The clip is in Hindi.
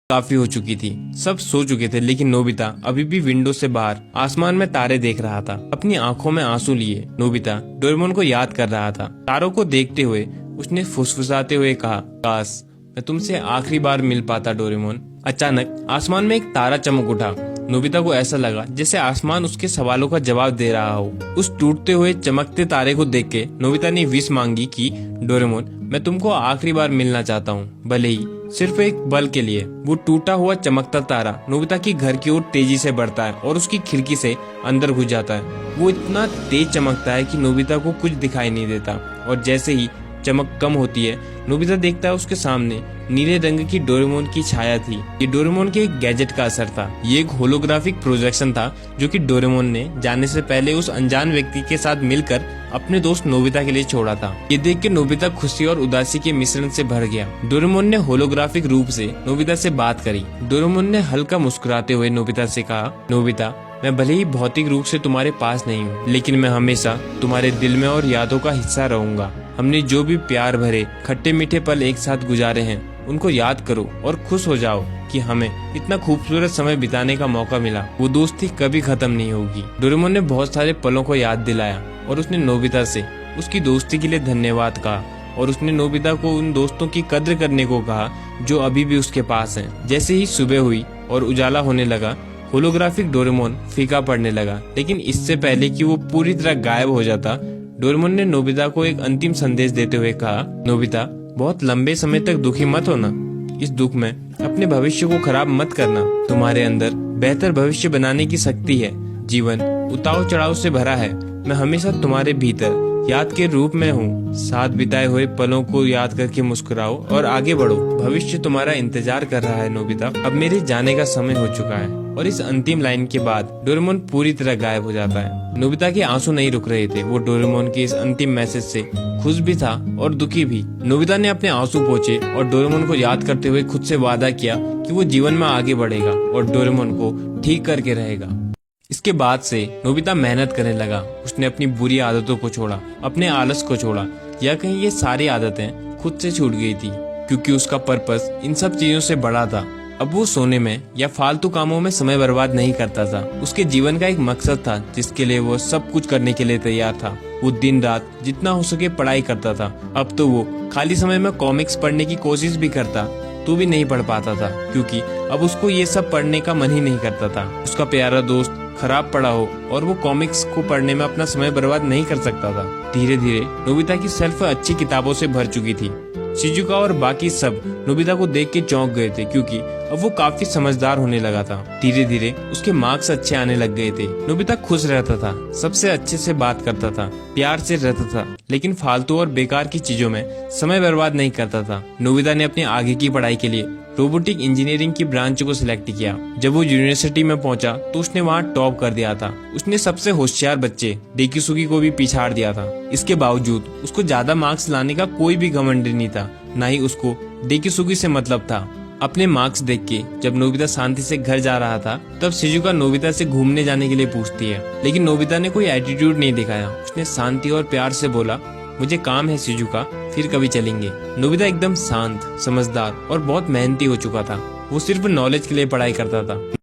काफी हो चुकी थी। सब सो चुके थे, लेकिन नोबिता अभी भी विंडो से बाहर आसमान में तारे देख रहा था। अपनी आंखों में आंसू लिए नोबिता डोरेमोन को याद कर रहा था। तारों को देखते हुए उसने फुसफुसाते हुए कहा, काश मैं तुमसे आखिरी बार मिल पाता डोरेमोन। अचानक आसमान में एक तारा चमक उठा। नोबिता को ऐसा लगा जैसे आसमान उसके सवालों का जवाब दे रहा हो। उस टूटते हुए चमकते तारे को देख के नोबिता ने विश मांगी कि डोरेमोन, मैं तुमको आखिरी बार मिलना चाहता हूँ, भले ही सिर्फ एक पल के लिए। वो टूटा हुआ चमकता तारा नोबिता की घर की ओर तेजी से बढ़ता है और उसकी खिड़की से अंदर घुस जाता है। वो इतना तेज चमकता है कि नोबिता को कुछ दिखाई नहीं देता, और जैसे ही चमक कम होती है नोबिता देखता है उसके सामने नीले रंग की डोरेमोन की छाया थी। ये डोरेमोन के एक गैजेट का असर था। ये एक होलोग्राफिक प्रोजेक्शन था जो कि डोरेमोन ने जाने से पहले उस अनजान व्यक्ति के साथ मिलकर अपने दोस्त नोबिता के लिए छोड़ा था। ये देख के नोबिता खुशी और उदासी के मिश्रण से भर गया। डोरेमोन ने होलोग्राफिक रूप से नोबिता से बात करी। डोरेमोन ने हल्का मुस्कुराते हुए नोबिता से कहा, नोबिता, मैं भले ही भौतिक रूप से तुम्हारे पास नहीं हूँ, लेकिन मैं हमेशा तुम्हारे दिल में और यादों का हिस्सा रहूंगा। हमने जो भी प्यार भरे खट्टे मीठे पल एक साथ गुजारे हैं, उनको याद करो और खुश हो जाओ कि हमें इतना खूबसूरत समय बिताने का मौका मिला। वो दोस्ती कभी खत्म नहीं होगी। डोरेमोन ने बहुत सारे पलों को याद दिलाया और उसने नोबिता से उसकी दोस्ती के लिए धन्यवाद कहा, और उसने नोबिता को उन दोस्तों की कद्र करने को कहा जो अभी भी उसके पास हैं। जैसे ही सुबह हुई और उजाला होने लगा, होलोग्राफिक डोरेमोन फीका पड़ने लगा, लेकिन इससे पहले कि वो पूरी तरह गायब हो जाता, डोरेमोन ने नोबिता को एक अंतिम संदेश देते हुए कहा, नोबिता, बहुत लंबे समय तक दुखी मत होना। इस दुख में अपने भविष्य को खराब मत करना। तुम्हारे अंदर बेहतर भविष्य बनाने की शक्ति है। जीवन उतार चढ़ाव से भरा है। मैं हमेशा तुम्हारे भीतर याद के रूप में हूँ। साथ बिताए हुए पलों को याद करके मुस्कुराओ और आगे बढ़ो। भविष्य तुम्हारा इंतजार कर रहा है नोबिता। अब मेरे जाने का समय हो चुका है। और इस अंतिम लाइन के बाद डोरेमोन पूरी तरह गायब हो जाता है। नोबिता के आंसू नहीं रुक रहे थे। वो डोरेमोन के इस अंतिम मैसेज से खुश भी था और दुखी भी। नोबिता ने अपने आंसू पोंछे और डोरेमोन को याद करते हुए खुद से वादा किया कि वो जीवन में आगे बढ़ेगा और डोरेमोन को ठीक करके रहेगा। इसके बाद से नोबिता मेहनत करने लगा। उसने अपनी बुरी आदतों को छोड़ा, अपने आलस को छोड़ा, या कहीं ये सारी आदतें खुद से छूट गई थी, क्योंकि उसका पर्पस इन सब चीजों से बड़ा था। अब वो सोने में या फालतू कामों में समय बर्बाद नहीं करता था। उसके जीवन का एक मकसद था जिसके लिए वो सब कुछ करने के लिए तैयार था। वो दिन रात जितना हो सके पढ़ाई करता था। अब तो वो खाली समय में कॉमिक्स पढ़ने की कोशिश भी करता तो भी नहीं पढ़ पाता था, क्योंकि अब उसको ये सब पढ़ने का मन ही नहीं करता था। उसका प्यारा दोस्त खराब पढ़ा हो और वो कॉमिक्स को पढ़ने में अपना समय बर्बाद नहीं कर सकता था। धीरे धीरे नोबिता की शेल्फ अच्छी किताबों से भर चुकी थी। शिजुका और बाकी सब नोबिता को देख के चौंक गए थे, क्योंकि अब वो काफी समझदार होने लगा था। धीरे धीरे उसके मार्क्स अच्छे आने लग गए थे। नोबिता खुश रहता था, सबसे अच्छे से बात करता था, प्यार से रहता था, लेकिन फालतू और बेकार की चीजों में समय बर्बाद नहीं करता था। नोबिता ने अपने आगे की पढ़ाई के लिए रोबोटिक इंजीनियरिंग की ब्रांच को सिलेक्ट किया। जब वो यूनिवर्सिटी में पहुंचा तो उसने वहां टॉप कर दिया था। उसने सबसे होशियार बच्चे डेकिसुगी को भी पिछाड़ दिया था। इसके बावजूद उसको ज्यादा मार्क्स लाने का कोई भी घमंड नहीं था, ना ही उसको डेकिसुगी से मतलब था। अपने मार्क्स देख के जब नोबिता शांति से घर जा रहा था, तब शिजुका नोबिता से घूमने जाने के लिए पूछती है, लेकिन नोबिता ने कोई एटीट्यूड नहीं दिखाया। उसने शांति और प्यार से बोला, मुझे काम है शिजुका, फिर कभी चलेंगे। नोबिता एकदम शांत, समझदार और बहुत मेहनती हो चुका था। वो सिर्फ नॉलेज के लिए पढ़ाई करता था।